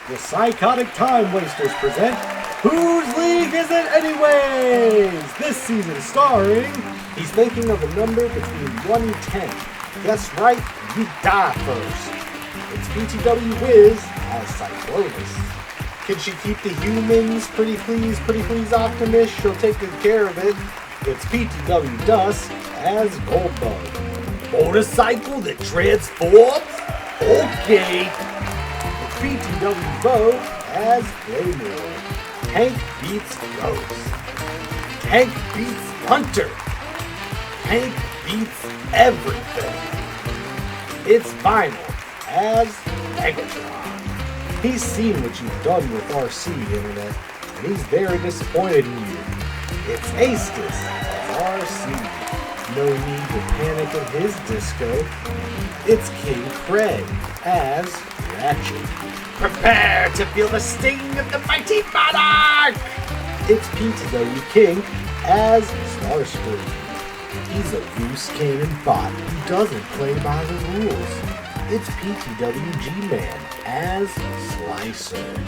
The Psychotic Time Wasters present Whose League Is It Anyways? This season starring, he's thinking of a number between 1 and 10. Guess right, we die first. It's PTW Wiz as Cyclonus. Can she keep the humans? Pretty please Optimus. She'll take good care of it. It's PTW Dust as Goldbug. Motorcycle that transforms? Okay. It's PTW Bo as Claymore. Tank beats Ghost. Tank beats Hunter. Tank beats everything. It's Final as Megatron. He's seen what you've done with RC Internet, and he's very disappointed in you. It's Aestus as RC. No need to panic at his disco. It's King Craig as Ratchet. Prepare to feel the sting of the mighty monarch! It's PTW King as Starscream. He's a loose cannon bot who doesn't play by the rules. It's PTW G-Man as Slicer.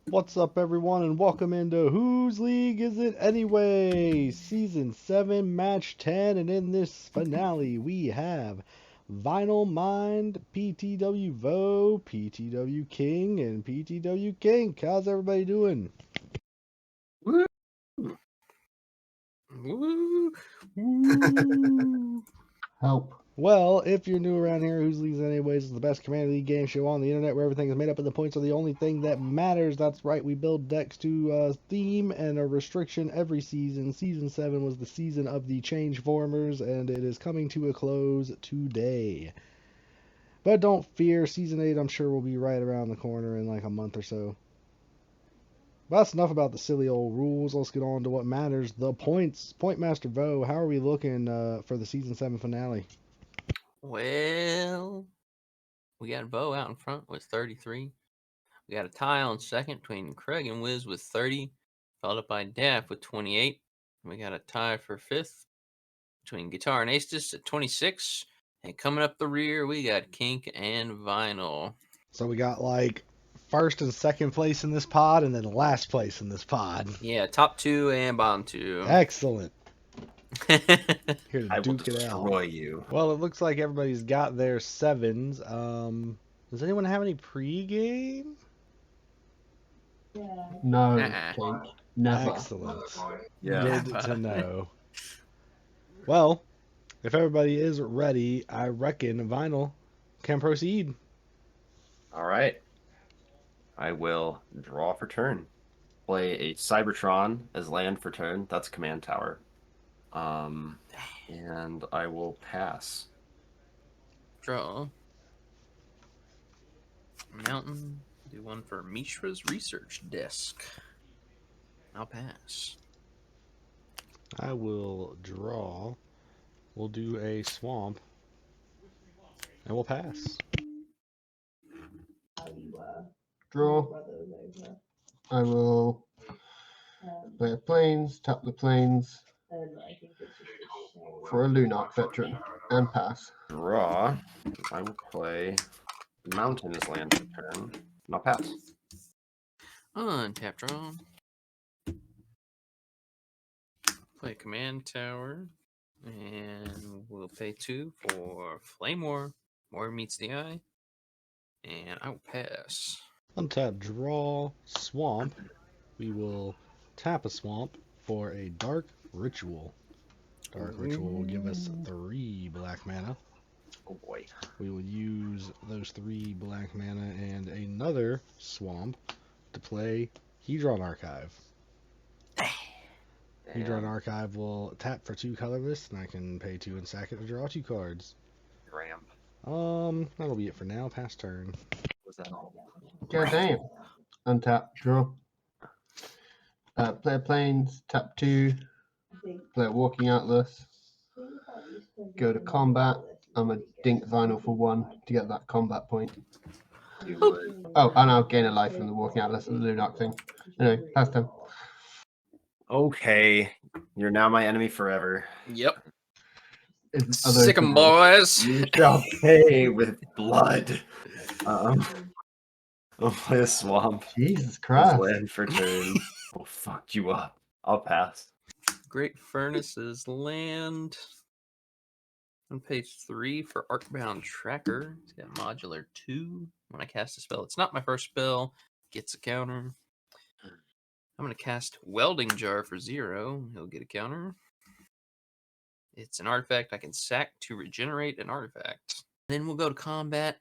What's up, everyone, and welcome into Whose League Is It Anyway? Season 7, Match 10, and in this finale, we have Vinyl Mind, PTW Vo, PTW King, and PTW King. How's everybody doing? Woo! Woo! Woo! Help. Well, if you're new around here, Whose League Is It Anyways is the best Commander League game show on the internet where everything is made up and the points are the only thing that matters. That's right, we build decks to a theme and a restriction every season. Season 7 was the season of the Change Formers, and it is coming to a close today. But don't fear, Season 8 I'm sure will be right around the corner in like a month or so. But that's enough about the silly old rules. Let's get on to what matters, the points. Point Master Vo, how are we looking for the Season 7 finale? Well, we got Bo out in front with 33. We got a tie on second between Craig and Wiz with 30, followed up by Daff with 28. We got a tie for fifth between Guitar and Aestus at 26. And coming up the rear, we got Kink and Vinyl. So we got like first and second place in this pod, and then last place in this pod. Yeah, top two and bottom two. Excellent. Here to I will duke it out. destroy you. Well, it looks like everybody's got their sevens. Does anyone have any pregame? No, Uh-uh. Jake. Never. Excellent. Yeah. Good to know. Well, if everybody is ready, I reckon Vinyl can proceed. All right. I will draw for turn. Play a Cybertron as land for turn. That's command tower. And I will pass. Draw. Mountain. Do one for Mishra's research desk. I'll pass. I will draw. We'll do a swamp. And we'll pass. Draw. I will play a planes, tap the planes for a Lunark veteran, and pass. Draw. I will play Mountain as land for turn. And I'll pass. Untap draw. Play command tower. And we'll pay 2 for Flame War. More meets the eye. And I will pass. Untap, draw, swamp. We will tap a swamp for a dark ritual. Dark ritual will give us 3 black mana. Oh boy. We will use those 3 black mana and another swamp to play Hedron Archive. Hedron Archive will tap for 2 colorless, and I can pay 2 and sack it to draw 2 cards. Ramp. That'll be it for now. Pass turn. Was that all? God damn. Untap, draw. Play a planes, tap 2. Play a Walking Atlas. Go to combat. I'm a dink Vinyl for 1 to get that combat point. You would. Oh, and I'll gain a life from the Walking Atlas and the Lunark thing. Anyway, pass turn. Okay. You're now my enemy forever. Yep. Are those Sick 'em, the rules? boys. You shall pay with blood. I'll play a swamp. Jesus As Christ. land for turn. Oh, fucked you up. I'll pass. Great Furnace's land. On page 3 for Arcbound Tracker. It's got modular 2. When I cast a spell, it's not my first spell. Gets a counter. I'm going to cast Welding Jar for 0. He'll get a counter. It's an artifact I can sack to regenerate an artifact. Then we'll go to combat.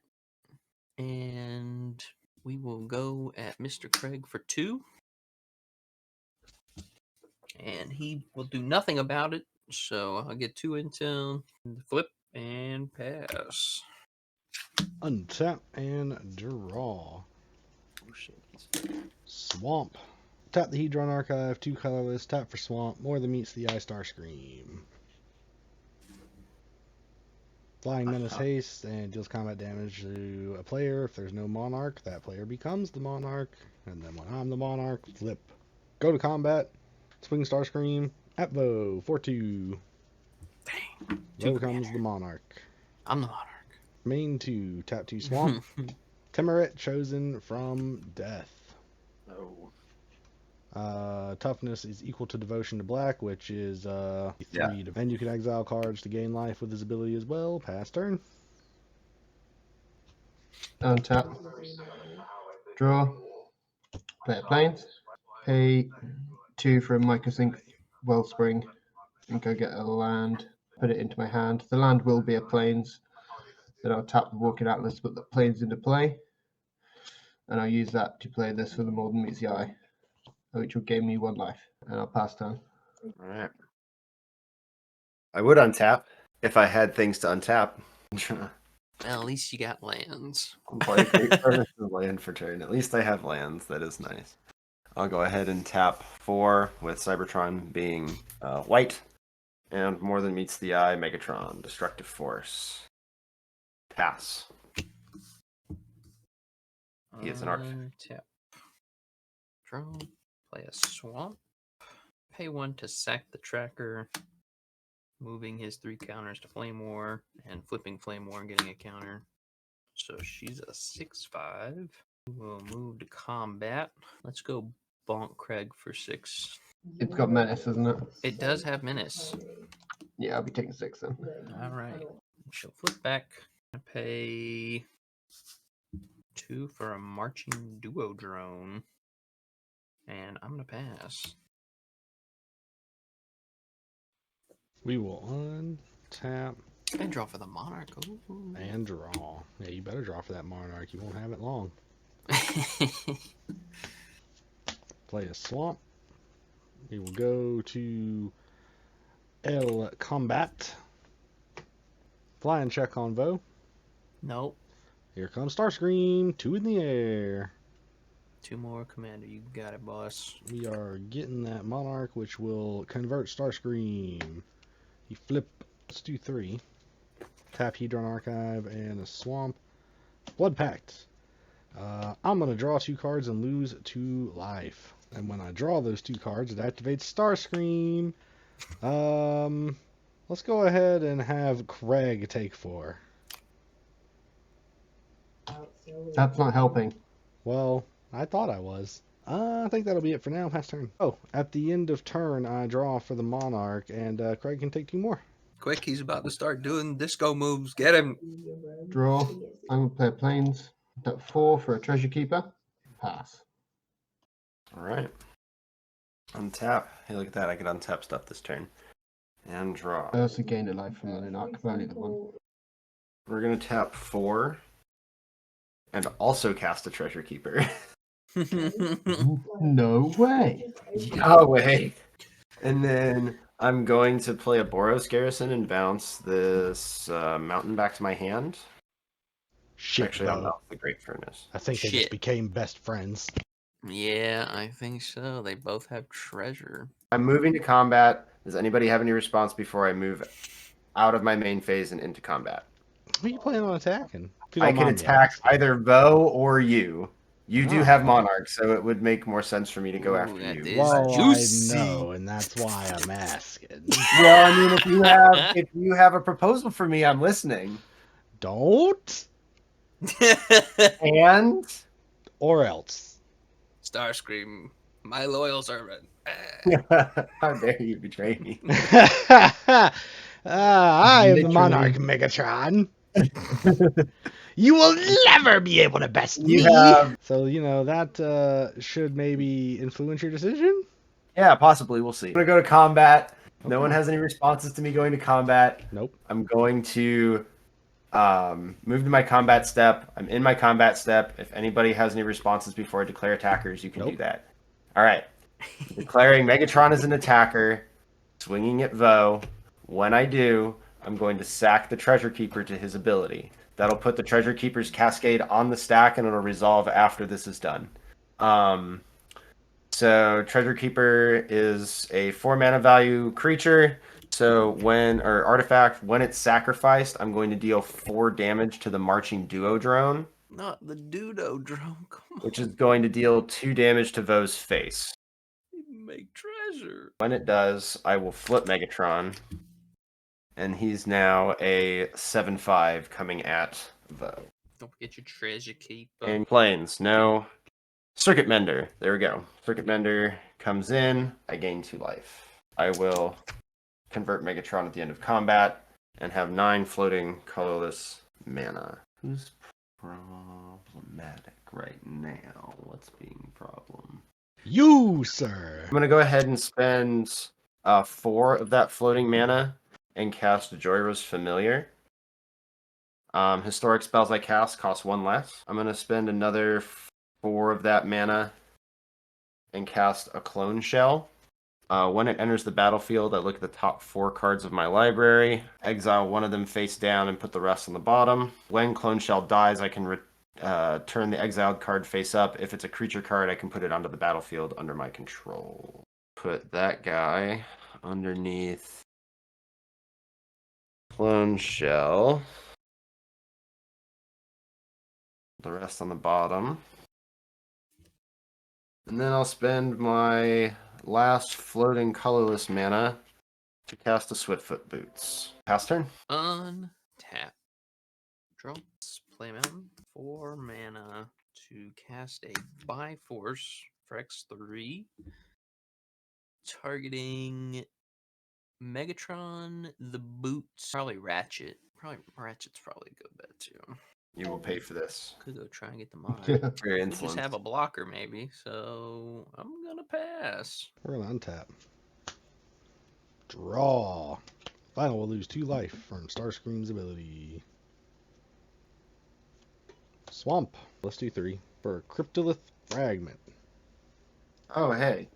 And we will go at Mr. Craig for 2. And he will do nothing about it. So I'll get 2 intel, flip, and pass. Untap and draw. Oh, shit. Swamp. Tap the Hedron Archive, 2 colorless, tap for Swamp, more than meets the eye, Starscream. Flying Menace haste and deals combat damage to a player. If there's no Monarch, that player becomes the Monarch. And then when I'm the Monarch, flip. Go to combat, swing Starscream, at Vo, 4-2. Dang. Vo becomes the Monarch. I'm the Monarch. Main 2, tap 2 Swamp. Temerit chosen from death. Oh. Toughness is equal to devotion to black, which is 3. Yeah. And you can exile cards to gain life with his ability as well. Pass turn. Untap. Draw. Play a plains. Pay 2 for a Microsync Wellspring and go get a land. Put it into my hand. The land will be a plains. Then I'll tap the Walking Atlas, put the plains into play. And I'll use that to play this for the More Than Meets the Eye, which will gain me 1 life. And I'll pass turn. Alright. I would untap if I had things to untap. Well, at least you got lands. Play Great Furnace and land for turn. At least I have lands. That is nice. I'll go ahead and tap 4 with Cybertron being white. And More Than Meets the Eye, Megatron, Destructive Force. Pass. He is an artifact. Tap. Draw. Play a swamp. Pay 1 to sack the tracker. Moving his 3 counters to Flame War. And flipping Flame War and getting a counter. So she's a 6/5. We'll move to combat. Let's go bonk Craig for 6. It's got Menace, isn't it? It does have Menace. Yeah, I'll be taking 6 then. Alright. She'll flip back. I pay 2 for a Marching Duo Drone. And I'm going to pass. We will untap And draw for the Monarch. Ooh. and draw. Yeah, you better draw for that Monarch. You won't have it long. Play a Swamp. We will go to El Combat. Flying check on Vo. Nope. Here comes Starscream. 2 in the air. 2 more, Commander. You got it, boss. We are getting that Monarch, which will convert Starscream. You flip. Let's do 3. Tap Hedron Archive and a Swamp. Blood Pact. I'm going to draw 2 cards and lose 2 life. And when I draw those 2 cards, it activates Starscream. Let's go ahead and have Craig take 4. That's not helping. Well, I thought I was. I think that'll be it for now. Pass turn. Oh, at the end of turn, I draw for the Monarch, and Craig can take 2 more. Quick, he's about to start doing disco moves. Get him. Draw. I'm going to play plains. Tap 4 for a Treasure Keeper. Pass. Alright. Untap. Hey, look at that. I can untap stuff this turn. And draw. I also gained a life from the Lunarch, but only the 1. We're going to tap 4. And also cast a Treasure Keeper. No way. Yahweh! And then I'm going to play a Boros Garrison and bounce this mountain back to my hand. Shit, Actually, I'm Vo. out the Great Furnace. I think they just Shit. became best friends. Yeah, I think so. They both have treasure. I'm moving to combat. Does anybody have any response before I move out of my main phase and into combat? Who are you planning on attacking? If you I don't can mind me attack asking. either Bo or you. You do Oh. have Monarch, so it would make more sense for me to go Ooh, after that you. is Well, juicy. I know, and that's why I'm asking. Well, I mean, if you have a proposal for me, I'm listening. Don't. And or else. Starscream, my loyal servant. Ah. How dare you betray me? I am the Literally. Monarch, Megatron. You will never be able to best You me. have- So, that should maybe influence your decision? Yeah, possibly. We'll see. I'm gonna go to combat. No Okay. one has any responses to me going to combat. Nope. I'm going to move to my combat step. I'm in my combat step. If anybody has any responses before I declare attackers, you can do Nope. that. All right. Declaring Megatron as an attacker, swinging at Vo. When I do, I'm going to sack the Treasure Keeper to his ability. That'll put the Treasure Keeper's Cascade on the stack, and it'll resolve after this is done. So Treasure Keeper is a 4-mana value creature. So artifact, when it's sacrificed, I'm going to deal 4 damage to the Marching Duo drone, Not the Dudo drone. Come on. which is going to deal 2 damage to Vo's face. Make treasure. When it does, I will flip Megatron, and he's now a 7/5 coming at Vo. Don't forget your treasure keeper. And planes, no. Circuit Mender. There we go. Circuit Mender comes in. I gain 2 life. I will convert Megatron at the end of combat and have 9 floating colorless mana. Who's problematic right now? What's being problem? You, sir. I'm going to go ahead and spend 4 of that floating mana and cast Joyra's Familiar. Historic spells I cast cost 1 less. I'm going to spend another 4 of that mana and cast a Clone Shell. When it enters the battlefield, I look at the top 4 cards of my library, exile one of them face down, and put the rest on the bottom. When Clone Shell dies, I can turn the exiled card face up. If it's a creature card, I can put it onto the battlefield under my control. Put that guy underneath Clone Shell. The rest on the bottom. And then I'll spend my last floating colorless mana to cast a Swiftfoot Boots. Pass turn. Untap. Draw. Play mountain. 4 mana to cast a Bi-Force for X3. Targeting Megatron, the Boots. Probably Ratchet. Ratchet's probably a good bet too. You will pay for this. Could go try and get the mod. Yeah. Very We just insolent. have a blocker maybe, so I'm gonna pass. We're going to untap. Draw. Final will lose 2 life from Starscream's ability. Swamp. Let's do 3 for Cryptolith Fragment. Oh, hey.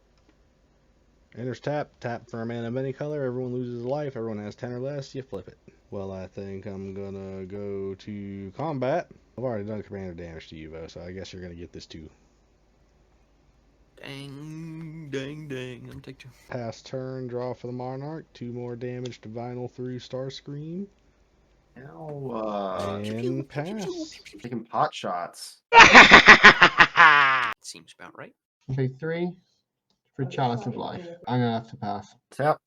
Enters tap. Tap for a mana of any color. Everyone loses a life. Everyone has 10 or less. You flip it. Well, I think I'm gonna go to combat. I've already done commander damage to you, Vo, so I guess you're gonna get this too. Dang, dang, dang. I'm gonna take 2. Pass turn, draw for the Monarch. 2 more damage to Vinyl through Starscream. Now, And pass. taking pot shots. Seems about right. Okay, 3 for Chalice of Life. I'm gonna have to pass. Tap.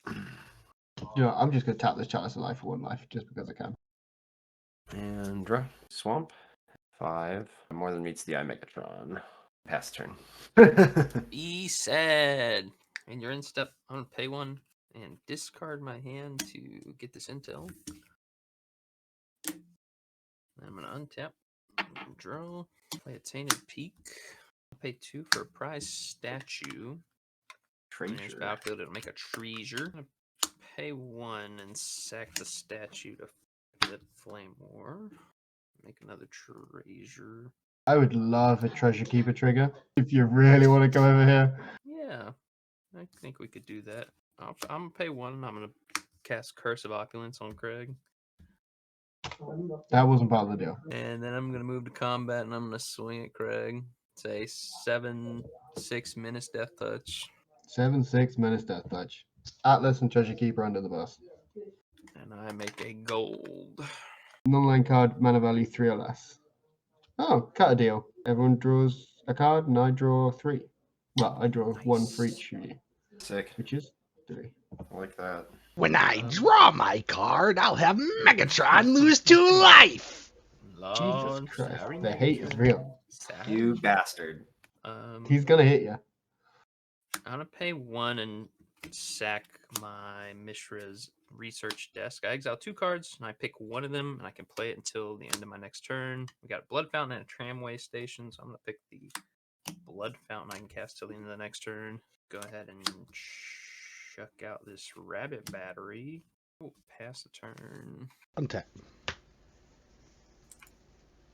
You know, I'm just gonna tap this Chalice of Life for 1 life just because I can. And draw. Swamp. 5. More than meets the eye Megatron. Pass turn. Be sad. And you're in step. I'm gonna pay 1 and discard my hand to get this intel. I'm gonna untap, draw, play a Tainted Peak. I'll pay 2 for a prize statue. And there's Treasure. battlefield, it'll make a treasure. I'm gonna pay 1 and sack the statue to flip Flame War. Make another treasure. I would love a Treasure Keeper trigger if you really want to go over here. Yeah, I think we could do that. I'm gonna pay 1 and I'm gonna cast Curse of Opulence on Craig. That wasn't part of the deal. And then I'm gonna move to combat and I'm gonna swing at Craig. Say 7/6 Menace Death Touch. 7/6 Menace Death Touch. Atlas and Treasure Keeper under the bus. And I make a gold. Non-land card, mana value 3 or less. Oh, cut a deal. Everyone draws a card and I draw 3. Well, I draw 1 for each of you, Sick. which is 3. I like that. When I draw my card, I'll have Megatron lose 2 life. Jesus Christ, the hate is real. Sad. You bastard. He's gonna hit you. I'm gonna pay 1 and sack my Mishra's research desk. I exile 2 cards and I pick one of them and I can play it until the end of my next turn. We got a blood fountain and a tramway station, so I'm gonna pick the blood fountain I can cast till the end of the next turn. Go ahead and chuck out this rabbit battery. Oh, pass the turn. Untap.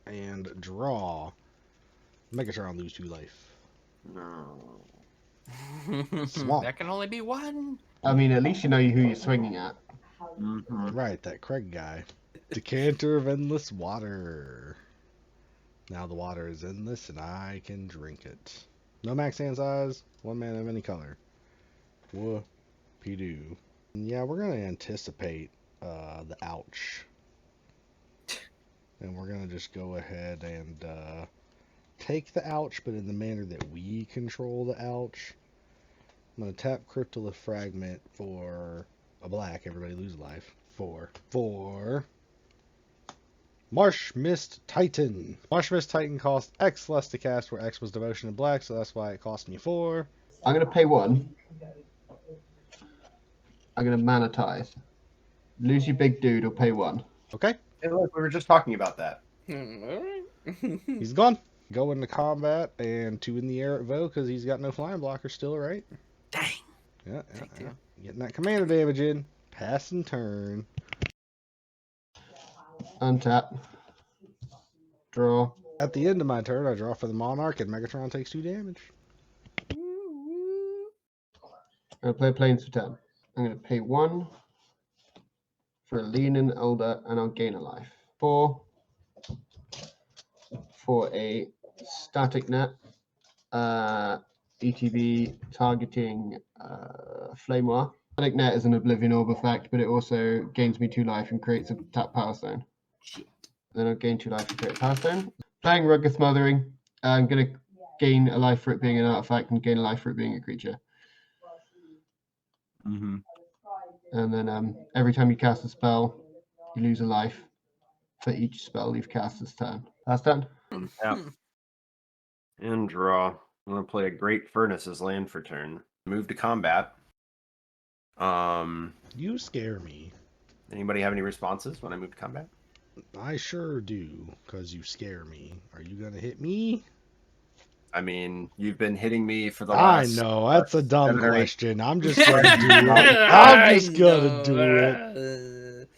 And draw. Megatron lose 2 life. No. Swamp. That can only be 1. I mean, at least you know who you're swinging at. Mhm. Right, that Craig guy. Decanter of endless water. Now the water is endless and I can drink it. No max hand size, 1 mana of any color. Whoopie-doo. Yeah, we're going to anticipate the ouch. And we're going to just go ahead and take the ouch, but in the manner that we control the ouch. I'm going to tap Cryptolith Fragment for a black. Everybody lose a life. 4. Marsh Mist Titan. Marsh Mist Titan cost X less to cast, where X was Devotion and black, so that's why it cost me 4. I'm gonna pay 1. I'm gonna mana tithe. Lose your big dude or pay 1. Okay, Hey, look, we were just talking about that. he's gone. Go into combat and 2 in the air at Vo because he's got no flying blocker still, right? Dang. Yeah. Take 2. Getting that commander damage in. Passing turn. Untap. Draw. At the end of my turn, I draw for the Monarch and Megatron takes 2 damage. I'm gonna play Plains for 10. I'm gonna pay 1 for a Leaning Elder and I'll gain a life. 4 for a Static Net. ETB targeting Flame War. Static Net is an Oblivion Orb effect, but it also gains me 2 life and creates a tap Power Stone. Shit. Then I'll gain 2 life and create a Power Stone. Playing Rugged Smothering. I'm going to gain a life for it being an artifact and gain a life for it being a creature. Mm-hmm. And then every time you cast a spell, you lose a life for each spell you've cast this turn. Pass turn. Yeah. And draw. I'm gonna play a Great Furnace as land for turn. Move to combat. You scare me. Anybody have any responses when I move to combat? I sure do, because you scare me. Are you going to hit me? I mean, you've been hitting me for the I last. know, that's a dumb 7 or 8. question. I'm just going to do it. I'm just going to do it. it.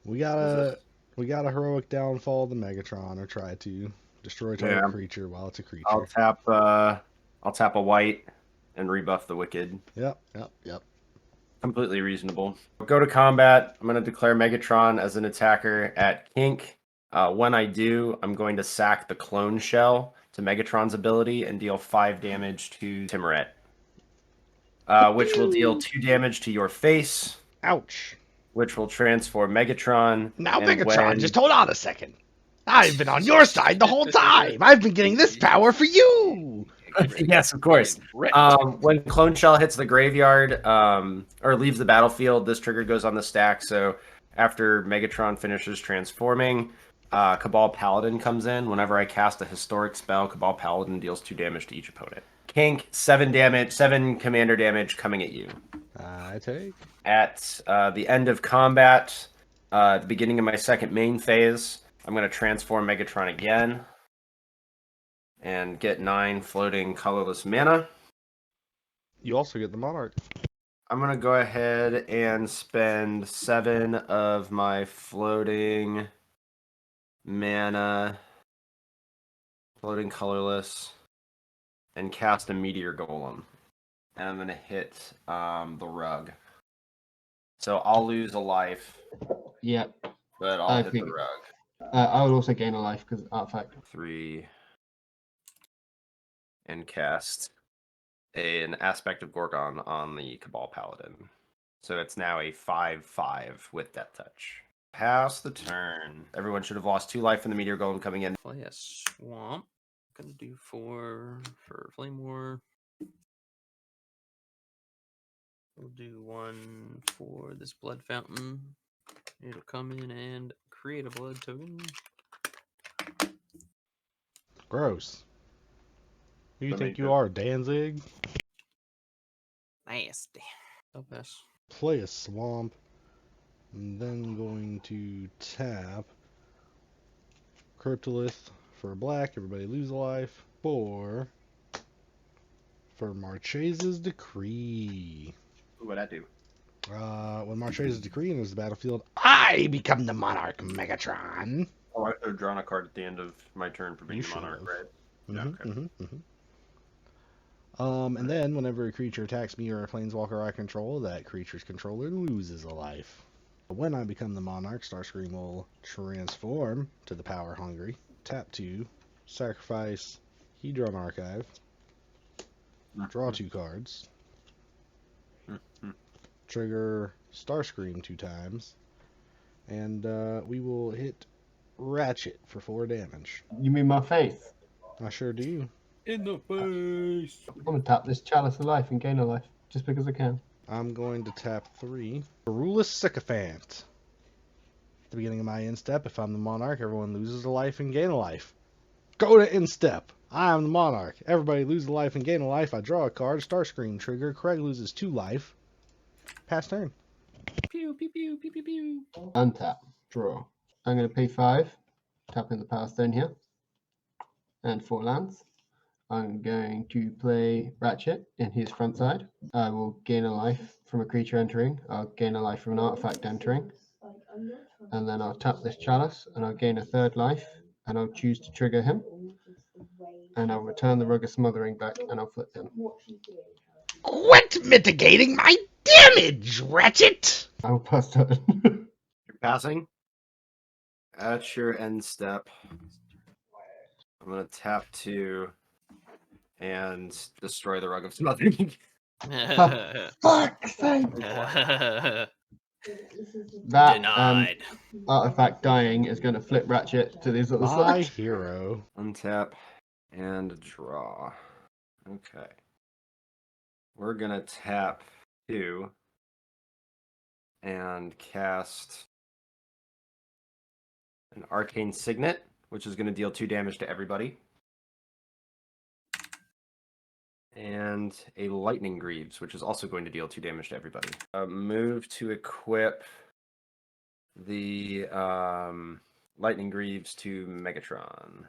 We gotta heroic downfall the Megatron, or try to destroy target Yeah. creature while it's a creature. I'll tap a white and rebuff the wicked. Yep. Completely reasonable. Go to combat. I'm going to declare Megatron as an attacker at Kink. When I do, I'm going to sack the Clone Shell to Megatron's ability and deal 5 damage to Timoret, which will deal 2 damage to your face, Ouch. which will transform Megatron. Now, and Megatron, when- just hold on a second. I've been on your side the whole time. I've been getting this power for you. Yes, of course. When Clone Shell hits the graveyard or leaves the battlefield, this trigger goes on the stack. So after Megatron finishes transforming, Cabal Paladin comes in. Whenever I cast a historic spell, Cabal Paladin deals 2 damage to each opponent. Kink, 7 damage, 7 commander damage coming at you. I take. At the end of combat, at the beginning of my second main phase, I'm going to transform Megatron again and get 9 floating colorless mana. You also get the Monarch. I'm going to go ahead and spend 7 of my floating mana, floating colorless, and cast a Meteor Golem. And I'm going to hit the rug. So I'll lose a life, Yep. but I'll I hit think- the rug. I would also gain a life because artifact. 3 and cast an Aspect of Gorgon on the Cabal Paladin. So it's now a 5/5 with Death Touch. Pass the turn. Everyone should have lost 2 life from the Meteor Golem coming in. Play a swamp. Gonna do 4 for Flame War. We'll do 1 for this blood fountain. It'll come in and create a blood token. Gross. Who you That think makes you it- are, Danzig? Nasty. So best. Play a swamp. And then going to tap Cryptolith for black. Everybody lose a life. For Marchese's Decree. What would that do? When Marchese's Decree enters the battlefield, I become the Monarch Megatron. Oh, I could have drawn a card at the end of my turn for being You the should monarch, have. right? Yeah, okay. And then whenever a creature attacks me or a planeswalker I control, that creature's controller loses a life. When I become the Monarch, Starscream will transform to the Power Hungry. Tap 2, sacrifice Hedron Archive, draw 2 cards, trigger Starscream 2 times, and we will hit Ratchet for 4 damage. You mean my face? I sure do. In the face. I'm gonna tap this Chalice of Life and gain a life, just because I can. I'm going to tap 3. Garrulous Sycophant. At the beginning of my end step, if I'm the Monarch, everyone loses a life and gain a life. Go to end step. I am the Monarch. Everybody loses a life and gain a life. I draw a card. Starscream trigger. Craig loses 2 life. Pass turn. Pew pew pew pew pew pew. Untap, draw. I'm gonna pay 5, tap in the Power Stone here, and 4 lands. I'm going to play Ratchet in his front side. I will gain a life from a creature entering. I'll gain a life from an artifact entering. And then I'll tap this Chalice and I'll gain a 3rd life. And I'll choose to trigger him. And I'll return the Rug of Smothering back and I'll flip him. Quit mitigating my damage, Ratchet! I will pass turn. You're passing. At your end step, I'm going to tap 2 and destroy the Rug of Smothering. Fuck's sake! That Denied. artifact dying is going to flip Ratchet to this other My side. hero. Untap and draw. Okay. We're going to tap 2 and cast an Arcane Signet, which is going to deal 2 damage to everybody. And a Lightning Greaves, which is also going to deal 2 damage to everybody. Move to equip the Lightning Greaves to Megatron.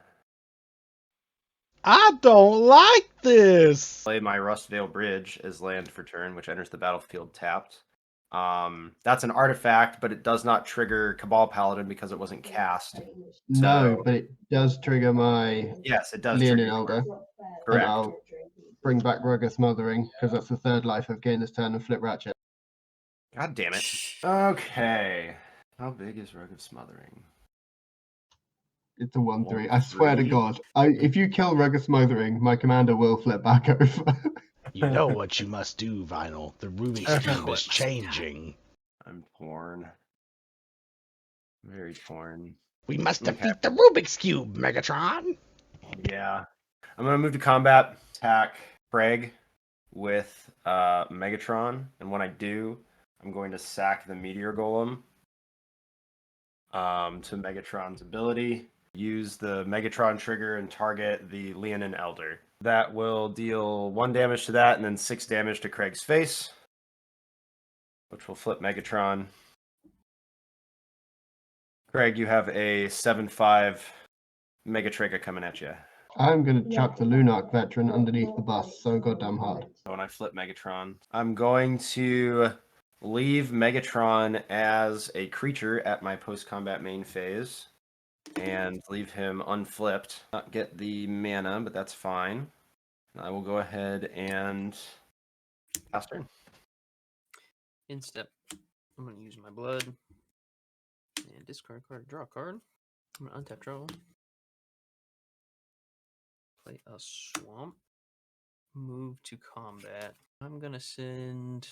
I don't like this! Play my Rustvale Bridge as land for turn, which enters the battlefield tapped. That's an artifact, but it does not trigger Cabal Paladin because it wasn't cast. No, So- but it does trigger my Yes, it does Leonin trigger. Elder. And Correct. I'll bring back Rug of Smothering because that's the 3rd life I've gained this turn and flip Ratchet. God damn it. Okay. How big is Rug of Smothering? It's a 1/3. I swear to God. If you kill Rug of Smothering, my commander will flip back over. You know what you must do, Vinyl. The Rubik's Cube is changing. I'm torn. Very torn. We must Okay. defeat the Rubik's Cube, Megatron! Yeah. I'm going to move to combat, attack Craig with Megatron. And when I do, I'm going to sack the Meteor Golem to Megatron's ability. Use the Megatron trigger and target the Leonin Elder. That will deal 1 damage to that and then 6 damage to Craig's face, which will flip Megatron. Craig, you have a 7/5 Mega Trigger coming at you. I'm going to chuck the Lunark Veteran underneath the bus so goddamn hard. So when I flip Megatron, I'm going to leave Megatron as a creature at my post-combat main phase and leave him unflipped. Not get the mana, but that's fine. I will go ahead and pass turn. In step. I'm gonna use my blood. And discard card, draw a card. I'm gonna untap draw. Play a swamp. Move to combat. I'm gonna send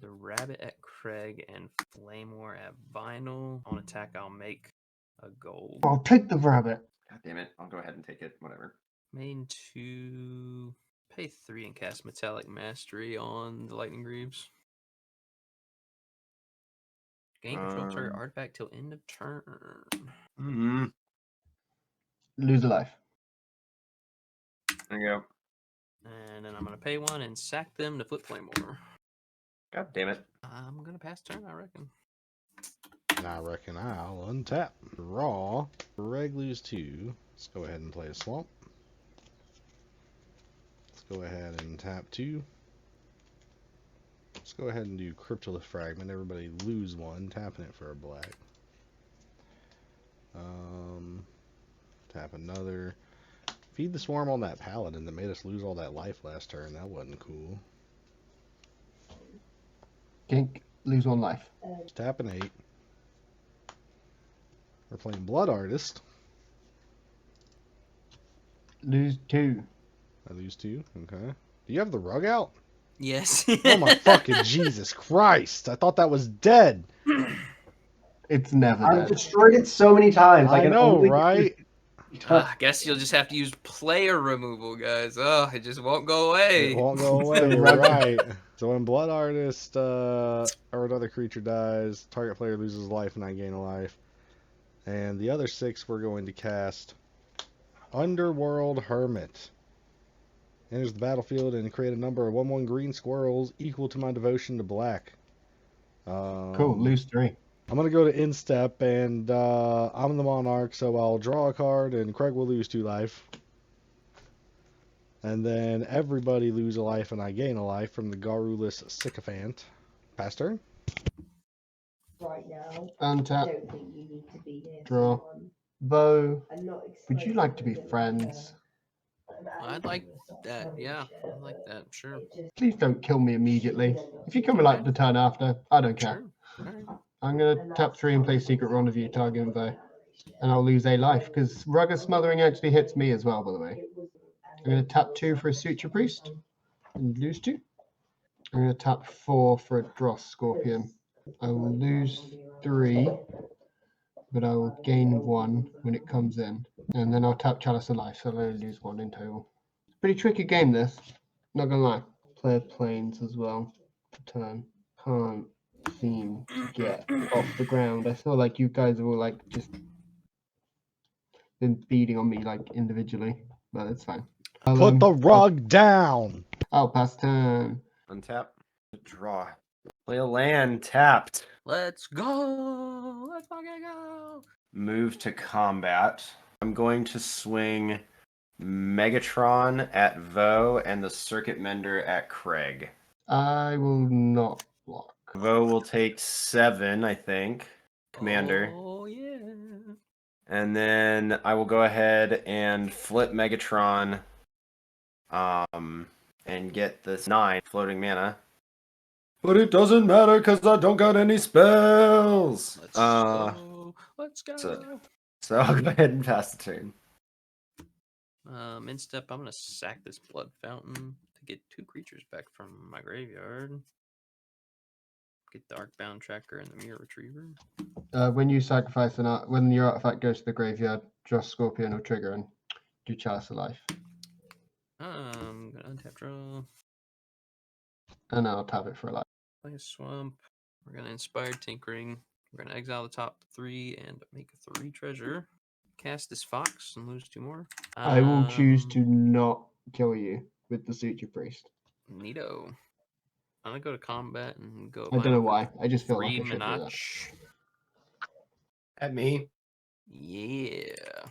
the rabbit at Craig and Flame War at Vinyl. On attack, I'll make a gold. I'll take the rabbit. God damn it. I'll go ahead and take it. Whatever. Main 2. Pay 3 and cast Metallic Mastery on the Lightning Greaves. Gain control target artifact till end of turn. Mm-hmm. Lose a life. There you go. And then I'm going to pay 1 and sack them to flip Claymore. God damn it. I'm going to pass turn, I reckon. And I reckon I'll untap. Draw. Reg lose 2. Let's go ahead and play a swamp. Let's go ahead and tap 2. Let's go ahead and do Cryptolith Fragment. Everybody lose 1, tapping it for a black. Tap another. Feed the swarm on that paladin that made us lose all that life last turn. That wasn't cool. Gink, lose 1 life. Just tap an 8. We're playing Blood Artist. Lose 2. I lose 2. Okay. Do you have the rug out? Yes. Oh my fucking Jesus Christ! I thought that was dead. It's never I've dead. destroyed it so many times. I can know, only right? I guess you'll just have to use player removal, guys. Oh, it just won't go away. It won't go away, rug. right? So when Blood Artist or another creature dies, target player loses life and I gain a life. And the other 6 we're going to cast Underworld Hermit. Enters the battlefield and create a number of 1/1 green squirrels equal to my devotion to black. Cool, lose 3. I'm going to go to Instep, and I'm the Monarch, so I'll draw a card, and Craig will lose 2 life. And then everybody lose a life, and I gain a life from the Garrulous Sycophant. Pass turn. Right now, I Untap. don't think you need to be here. Draw. for one. Bo, I'm not would you like to be excited friends? I'd like that. Yeah, I like that. Sure. Please don't kill me immediately. If you come in like the turn after, I don't care. Sure. All right. I'm going to tap 3 and play Secret Rendezvous, target Bo. And I'll lose a life, because Rugged Smothering actually hits me as well, by the way. I'm going to tap 2 for a Suture Priest, and lose 2. I'm going to tap 4 for a Dross Scorpion. I will lose 3, but I will gain 1 when it comes in. And then I'll tap Chalice of Life, so I'll only lose 1 in total. Pretty tricky game, this. Not going to lie. Play Plains as well for turn. Can't seem to get off the ground. I feel like you guys are all like just been beating on me like individually, but it's fine. Put the rug down! I'll pass turn. Untap. Draw. Play a land. Tapped. Let's go. Let's fucking go. Move to combat. I'm going to swing Megatron at Vo and the Circuit Mender at Craig. I will not block. Vo will take 7, I think. Commander. Oh, yeah. And then I will go ahead and flip Megatron and get this 9 floating mana. But it doesn't matter because I don't got any spells. Let's go. Let's go. So I'll go ahead and pass the turn. In step, I'm gonna sack this Blood Fountain to get 2 creatures back from my graveyard. Get the Arcbound Tracker and the Mirror Retriever. When you sacrifice when your artifact goes to the graveyard, draw Scorpion or trigger and do Chalice of Life. I'm gonna untap draw. And I'll tap it for a life. Play a swamp. We're gonna Inspired Tinkering. We're gonna exile the top 3 and make a 3 treasure. Cast this Fox and lose 2 more. I will choose to not kill you with the Suture Priest. Neato. I'm gonna go to combat and go. I don't know why. I just feel like I 3 should do that. Minach. At me. Yeah.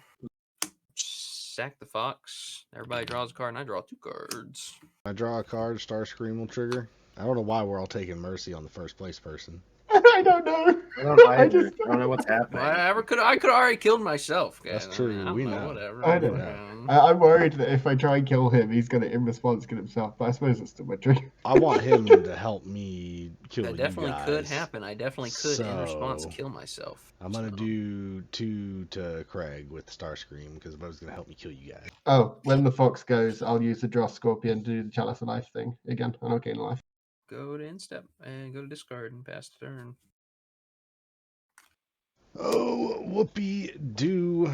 Sack the Fox. Everybody draws a card, and I draw 2 cards. I draw a card, Starscream will trigger. I don't know why we're all taking mercy on the first place person. I don't know. I don't I just I don't know what's happening. I could have already killed myself. That's guys. true, I don't we know. Whatever. I don't know. I'm worried that if I try and kill him, he's going to, in response, kill himself. But I suppose it's still my trigger. I want him to help me kill That you definitely guys. could happen. I definitely could, in response, So, kill myself. I'm gonna So, do 2 to Craig with Starscream because Bo's gonna help me kill you guys. Oh, when the fox goes, I'll use the Dross Scorpion to do the Chalice of Life thing again, and I'll gain a life. go to instep and go to discard and pass the turn. Oh, whoopee do.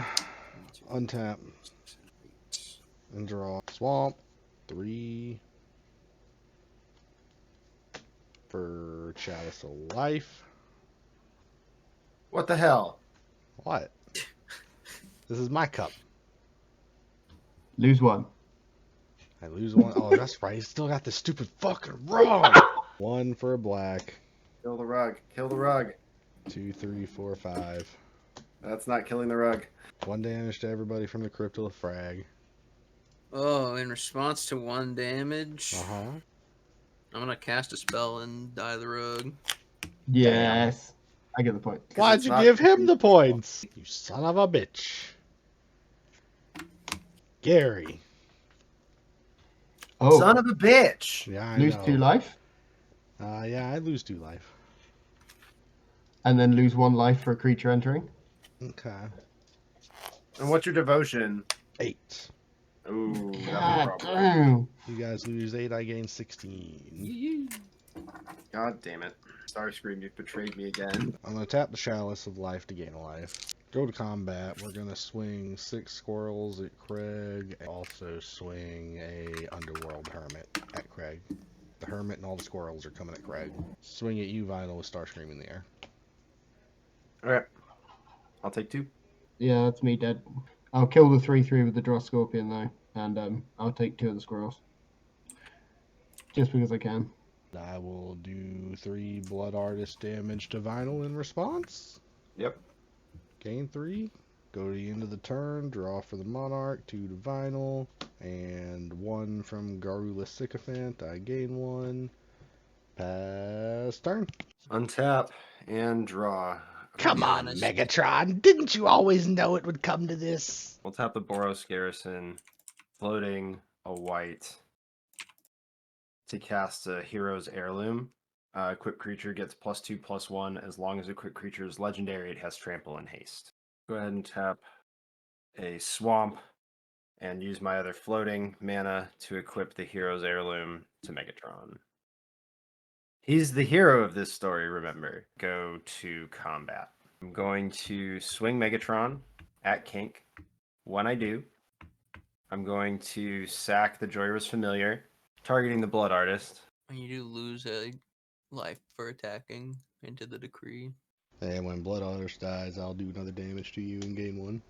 Untap and draw. Swamp 3 for Chalice of Life. What the hell? What? This is my cup. Lose 1. I lose 1. Oh, that's right. He's still got the stupid fucking rug. 1 for a black. Kill the rug. Kill the rug. 2, 3, 4, 5. That's not killing the rug. 1 damage to everybody from the crypt with a frag. Oh, in response to 1 damage, Uh-huh. I'm gonna cast a spell and die the rug. Yes. I get the point. Why'd you give him the points? You son of a bitch. Gary. Oh, Son of a bitch. Yeah, I lose know. 2 life, Yeah, I lose 2 life. and then lose 1 life for a creature entering. Okay. And what's your devotion? 8. Ooh, that's a God problem. damn. You guys lose 8, I gain 16. God damn it. Starscream, you've betrayed me again. I'm going to tap the Chalice of Life to gain a life. Go to combat. We're going to swing 6 squirrels at Craig. And also swing a Underworld Hermit at Craig. The Hermit and all the squirrels are coming at Craig. Swing at you, Vinyl, with Starscream in the air. Alright. I'll take 2. Yeah, that's me dead. I'll kill the 3/3 with the Draw Scorpion though, and I'll take 2 of the squirrels. Just because I can. I will do 3 Blood Artist damage to Vinyl in response. Yep. Gain 3. Go to the end of the turn. Draw for the Monarch. 2 to Vinyl. And 1 from Garrula Sycophant. I gain 1. Pass turn. Untap and draw. Come on, Honest. Megatron. Didn't you always know it would come to this? We'll tap the Boros Garrison, floating a white to cast a Hero's Heirloom. Equipped creature gets +2/+1 as long as equipped creature is legendary. It has trample and haste. Go ahead and tap a swamp and use my other floating mana to equip the Hero's Heirloom to Megatron. He's the hero of this story, remember. Go to combat. I'm going to swing Megatron at Kink. When I do, I'm going to sack the Joyrus Familiar, targeting the Blood Artist. And you do lose a life for attacking into the decree. And when Blood Artist dies, I'll do another damage to you and gain 1.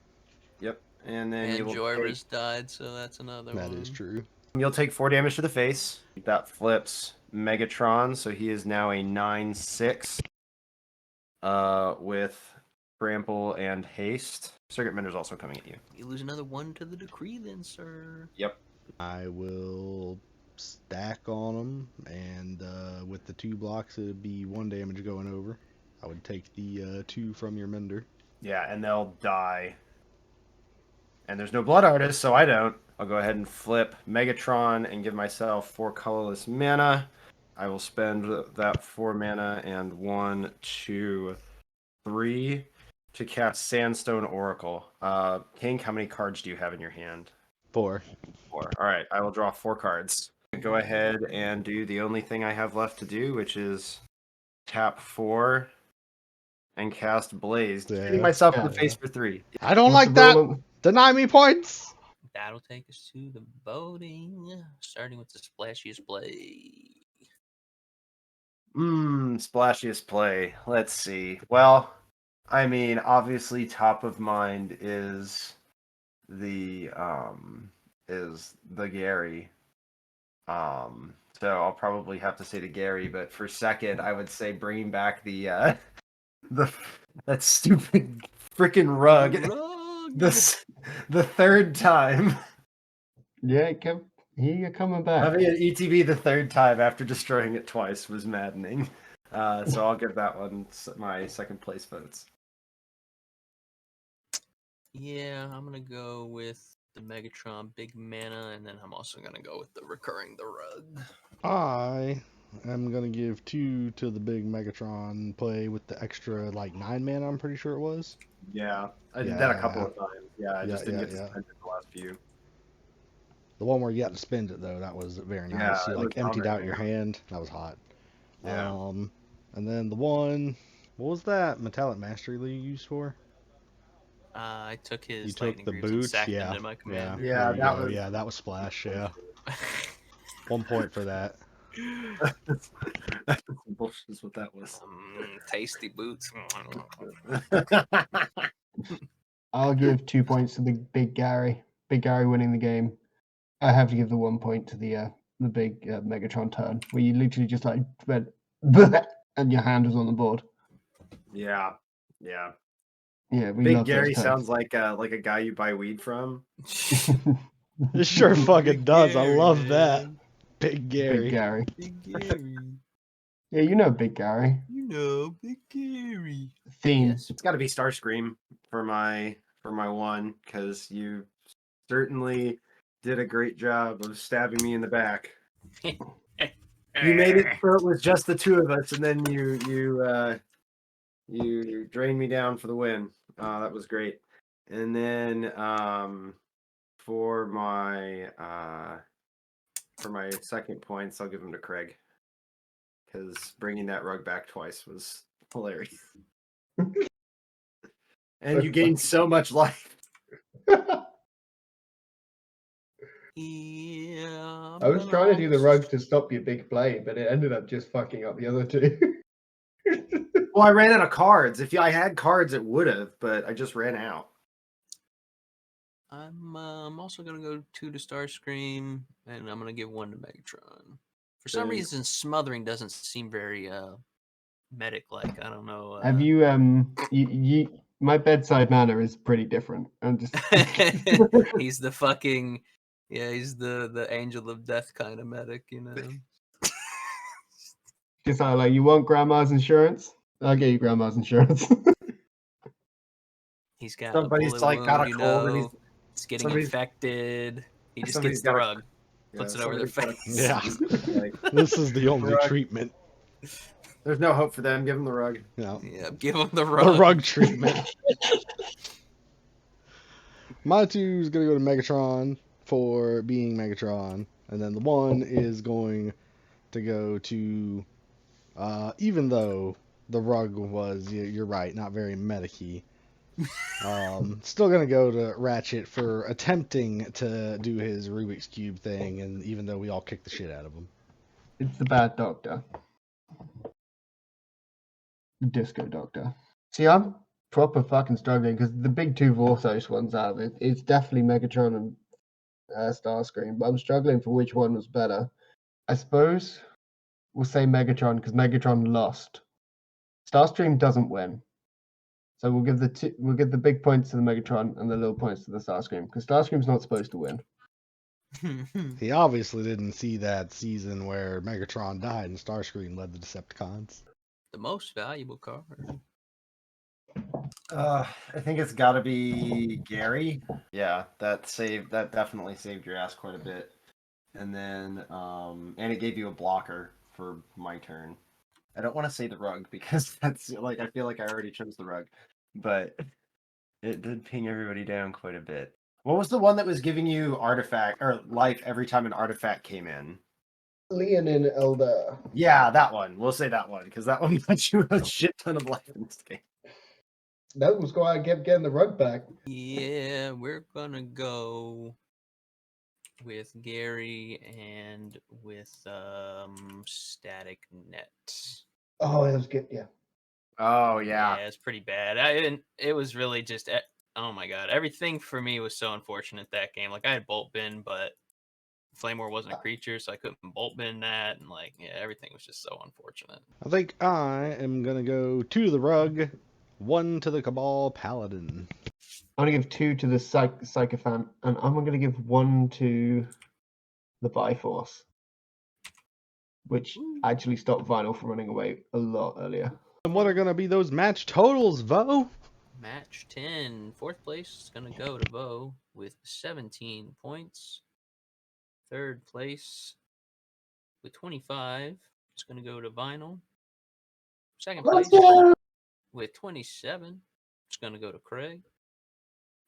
Yep. And then And you will Joyrus died, so that's another one. That is true. you'll take 4 damage to the face. That flips Megatron, so he is now a 9/6 with trample and haste. Circuit Bender's also coming at you. You lose another 1 to the decree then, sir. Yep. I will stack on them, and with the 2 blocks, it'd be 1 damage going over. I would take the 2 from your Mender. Yeah, and they'll die. And there's no Blood Artist, so I don't. I'll go ahead and flip Megatron and give myself 4 colorless mana. I will spend that 4 mana and 1, 2, 3 to cast Sandstone Oracle. King, how many cards do you have in your hand? 4. 4. All right, I will draw 4 cards. Go ahead and do the only thing I have left to do, which is tap 4 and cast Blaze. Hitting myself in the face for 3. I don't What's like the that. roll? Deny me points. That'll take us to the voting, starting with the splashiest play. Splashiest play. Let's see. Well, I mean, obviously top of mind is the Gary. So I'll probably have to say to Gary, but for second, I would say bringing back the that stupid freaking rug. The 3rd time. Yeah, you're coming back. Having an ETB the 3rd time after destroying it twice was maddening. So I'll give that one my second place votes. Yeah, I'm gonna go with the Megatron big mana, and then I'm also gonna go with the recurring the rug. I am gonna give 2 to the big Megatron play with the extra 9 mana. I'm pretty sure it was. Yeah, I did that a couple of times. Yeah, I just didn't get to spend it the last few. The one where you got to spend it though, that was very nice. Yeah, You it was emptied out very your hand. That was hot. Yeah. And then the one, what was that Metallic Mastery League used for? I took his You took lightning the greaves and boots, sacked yeah, into my commander. Yeah, There you that go. was- Yeah, that was Splash. Yeah, 1 point for that. That's bullshit is what that was. Tasty boots. I'll give 2 points to the big Gary. Big Gary winning the game, I have to give the 1 point to the big Megatron turn, where you literally just like went and your hand was on the board. Yeah, yeah. Yeah, we Big love Gary those sounds like a guy you buy weed from. It sure fucking Big does. I Gary, love that. man. Big Gary. Big Gary. Big Gary. Yeah, you know Big Gary. You know, Big Gary. Theme. Yes. It's got to be Starscream for my one, because you certainly did a great job of stabbing me in the back. You made it so it was just the two of us, and then you drained me down for the win. That was great. And then for my second points, I'll give them to Craig, because bringing that rug back twice was hilarious. And you gained so much life. Yeah. I was trying to do the rug to stop your big play, but it ended up just fucking up the other two. Well, I ran out of cards. If I had cards, it would have, but I just ran out. I'm also gonna go 2 to Starscream, and I'm gonna give 1 to Megatron. For some Big. reason, smothering doesn't seem very medic like. I don't know. Have you my bedside manner is pretty different. I'm just He's the fucking he's the angel of death kind of medic, you know. just like, you want grandma's insurance? I'll get you grandma's insurance. He's got Somebody's, a bullet like, got a wound, cold and it's getting somebody's- infected. He just somebody's gets the got a- rug, puts it over their face. Yeah. Like, This is the only Rug. treatment. there's no hope for them. Give them the rug. Yeah. Yeah, give him the The rug. rug treatment. My 2 is going to go to Megatron for being Megatron. And then the 1 is going to go to, even though the rug was, you're right, not very medic-y. Still going to go to Ratchet for attempting to do his Rubik's Cube thing, and even though we all kicked the shit out of him. It's the bad doctor. Disco doctor. See, I'm proper fucking struggling because the big 2 Vorthos ones out of it, it's definitely Megatron and Starscream, but I'm struggling for which one was better. I suppose we'll say Megatron because Megatron lost. Starscream doesn't win. So we'll give the big points to the Megatron and the little points to the Starscream, because Starscream's not supposed to win. He obviously didn't see that season where Megatron died and Starscream led the Decepticons. The most valuable card. I think it's got to be Gary. Yeah, that definitely saved your ass quite a bit. And then, and it gave you a blocker for my turn. I don't want to say the rug because that's like, I feel like I already chose the rug, but it did ping everybody down quite a bit. What was the one that was giving you artifact or life every time an artifact came in? Leonin Elder. Yeah, that one. We'll say that one because that one got you a shit ton of life in this game. That was why I kept getting the rug back. Yeah, we're gonna go with Gary and with Static Net. Oh, it was good. Yeah. Oh Yeah, it's pretty bad. It was really just oh my god, everything for me was so unfortunate that game. Like I had Bolt Bin, but Flame War wasn't a creature, so I couldn't Bolt Bin that, and like everything was just so unfortunate. I think I am going to go 2 to the rug, 1 to the Cabal Paladin. I'm gonna give 2 to the Psychophant, and I'm gonna give 1 to the Bifrost, which actually stopped Vinyl from running away a lot earlier. And what are going to be those match totals, Vo? Match 10. 4th place is going to go to Vo with 17 points. 3rd place with 25 is going to go to Vinyl. 2nd place with 27 is going to go to Craig.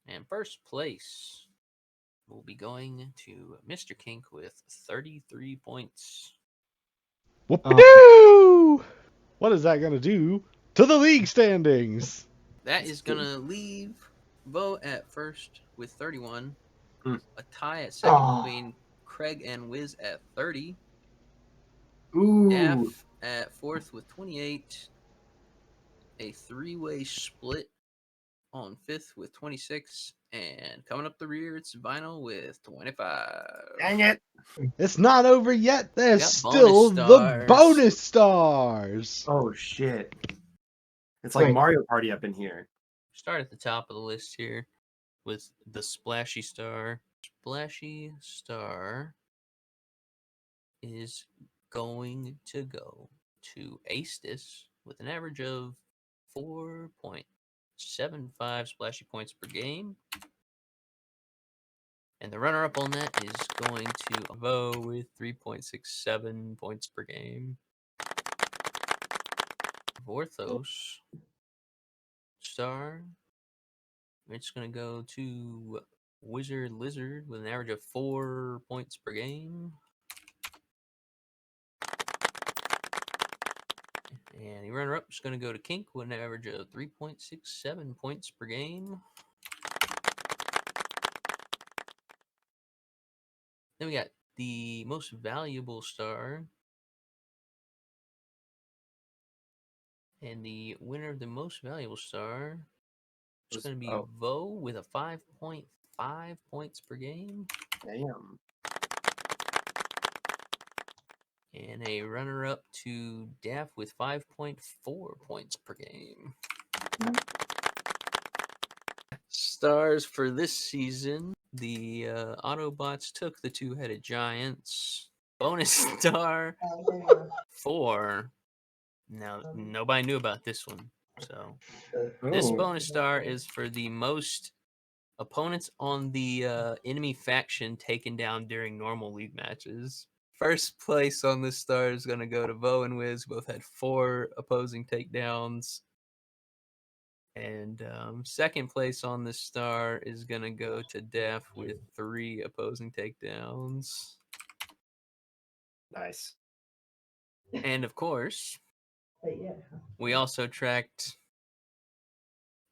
And 1st place will be going to Mr. Kink with 33 points. Whoop-a-doo! What is that going to do to the league standings? That is going to leave Vo at 1st with 31. A tie at 2nd between Craig and Wiz at 30. Ooh. F at 4th with 28. A 3-way split on fifth with 26. And coming up the rear, it's Vinyl with 25. Dang it! It's not over yet. There's Got still bonus the stars. bonus stars. Oh shit! It's like Wait. Mario Party up in here. Start at the top of the list here with the Splashy Star. Splashy Star is going to go to Aestus with an average of 4.75 splashy points per game. And the runner-up on that is going to Vo with 3.67 points per game. Vorthos Star, it's going to go to Wizard Lizard with an average of 4 points per game. And the runner-up is going to go to Kink with an average of 3.67 points per game. Then we got the most valuable star. And the winner of the most valuable star is going to be Vo with a 5.5 points per game. Damn. And a runner-up to Daff with 5.4 points per game. Stars for this season. The Autobots took the two-headed giants. Bonus star 4. Now, nobody knew about this one. So, this Ooh. bonus star is for the most opponents on the enemy faction taken down during normal league matches. First place on this star is going to go to Vo and Wiz. Both had 4 opposing takedowns. And second place on this star is going to go to Def with 3 opposing takedowns. Nice. And of course, But yeah. we also tracked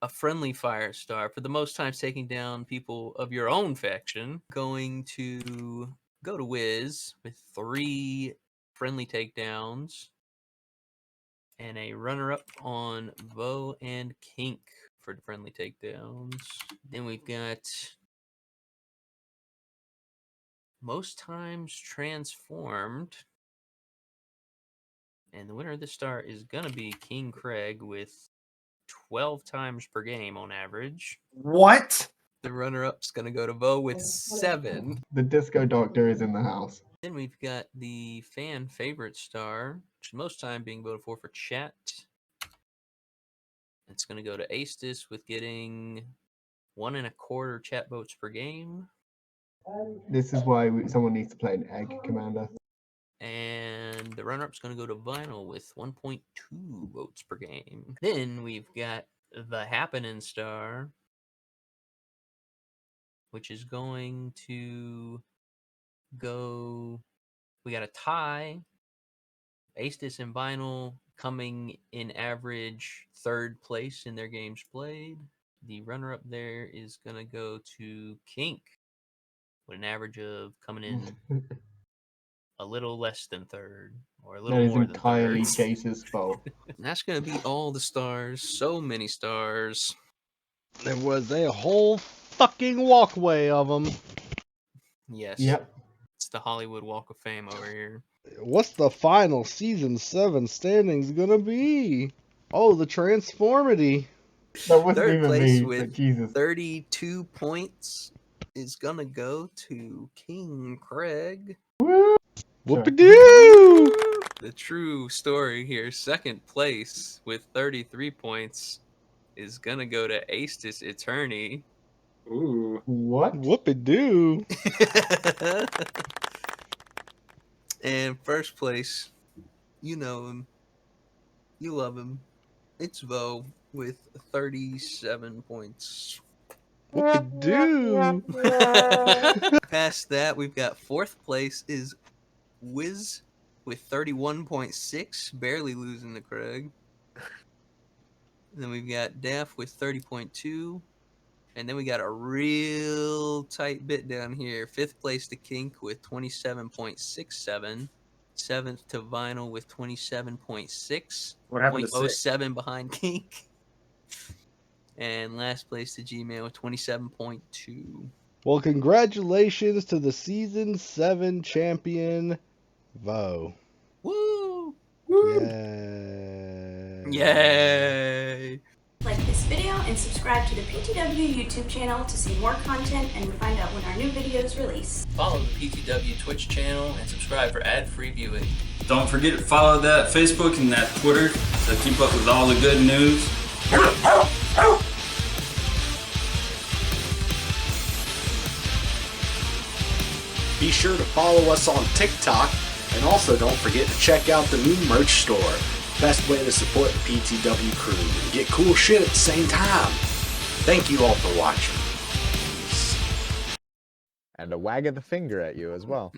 a friendly fire star for the most times taking down people of your own faction. Going to go to Wiz with 3 friendly takedowns. And a runner-up on Vo and Kink for the friendly takedowns. Then we've got most times transformed. And the winner of this star is going to be King Craig with 12 times per game on average. What? The runner-up's going to go to Vo with 7. The Disco Doctor is in the house. Then we've got the fan favorite star, which most time being voted for Chat. It's going to go to Aestus with getting 1.25 chat votes per game. This is why someone needs to play an Egg Commander. And the runner-up's going to go to Vinyl with 1.2 votes per game. Then we've got the Happening Star, which is going to go... We got a tie. Aestus and Vinyl coming in average 3rd place in their games played. The runner-up there is going to go to Kink with an average of coming in a little less than 3rd, or a little That is more than entirely 3rd. Chase's fault. And that's going to be all the stars. So many stars. There was a whole fucking walkway of them. Yes. Yep. It's the Hollywood Walk of Fame over here. What's the final season 7 standings gonna be? Oh, the Transformity. That wasn't 3rd even place me, with but Jesus. 32 points is going to go to King Craig. Whoopie-doo! The true story here, 2nd place with 33 points is going to go to Aestus Eternity. Ooh. What? Whoopie-doo! And 1st place, you know him. You love him. It's Vo with 37 points. Whoopie-doo! Past that, we've got 4th place is Wiz with 31.6, barely losing to Craig. And then we've got Daff with 30.2. And then we got a real tight bit down here. 5th place to Kink with 27.67. 7th to Vinyl with 27.6. What happened to 6? 0.07 behind Kink. And last place to Gmail with 27.2. Well, congratulations to the Season 7 champion, Vo. Woo! Yay. Yay! Like this video and subscribe to the PTW YouTube channel to see more content and find out when our new videos release. Follow the PTW Twitch channel and subscribe for ad-free viewing. Don't forget to follow that Facebook and that Twitter to keep up with all the good news. Be sure to follow us on TikTok, and also don't forget to check out the new merch store. Best way to support the PTW crew and get cool shit at the same time. Thank you all for watching. And a wag of the finger at you as well.